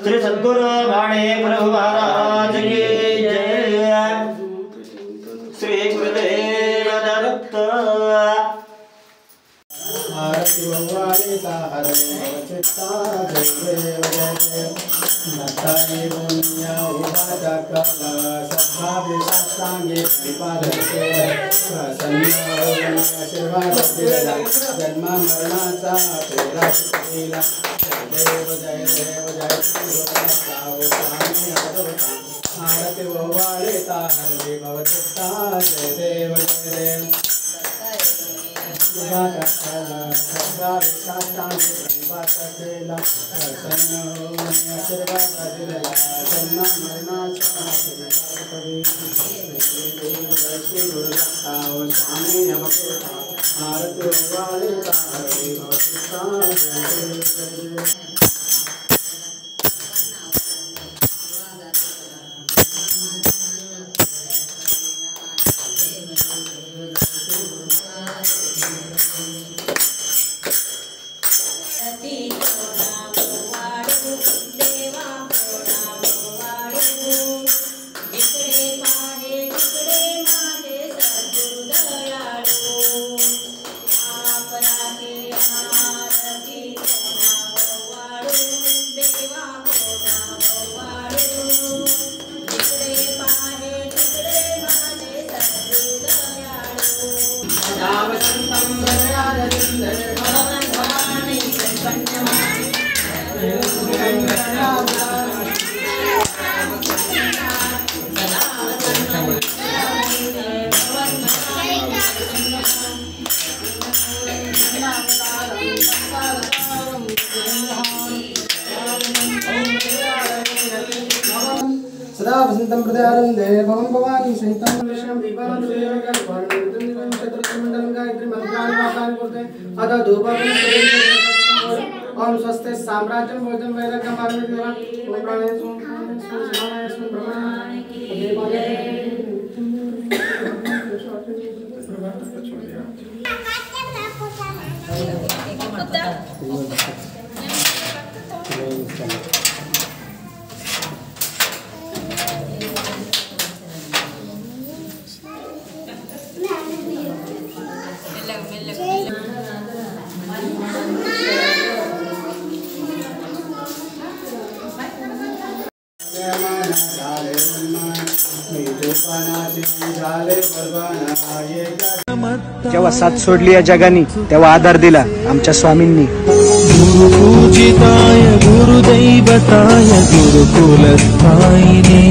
श्री सद्गुरु वाणी प्रभु महाराज की जय। श्री गुरुदेव दत्त। आरती भगवानी का हरे चित्ता जय जय नताये दुनिया उपादा कला सत्ता विशास्त्रांगे विपादते प्रसन्न आशीर्वाद दिला जन्म मरणाचा पेरा केला। देव जय देव जय आरती भगवानी का हरे भवचित्ता जय देव जय देव सदा वसंतं प्रदारंदे भवं भवानी सहितं विष्णुं दीपानं सूर्यं वर्णं चतुर्मंडलं गायत्री मंत्राणि वाकानि बोलते अदा धूपानि ओम स्वस्ति साम्राज्यं भोजनं वैराग्यं पारमित्यं ओम प्राणे सुमानाय सुम ब्रह्मणाय जेव्हा साथ सोडली या जगानी तेव्हा आधार दिला आमच्या स्वामींनी। गुरुपूजिताय गुरुदैवताय गुरुकुलस्थायिने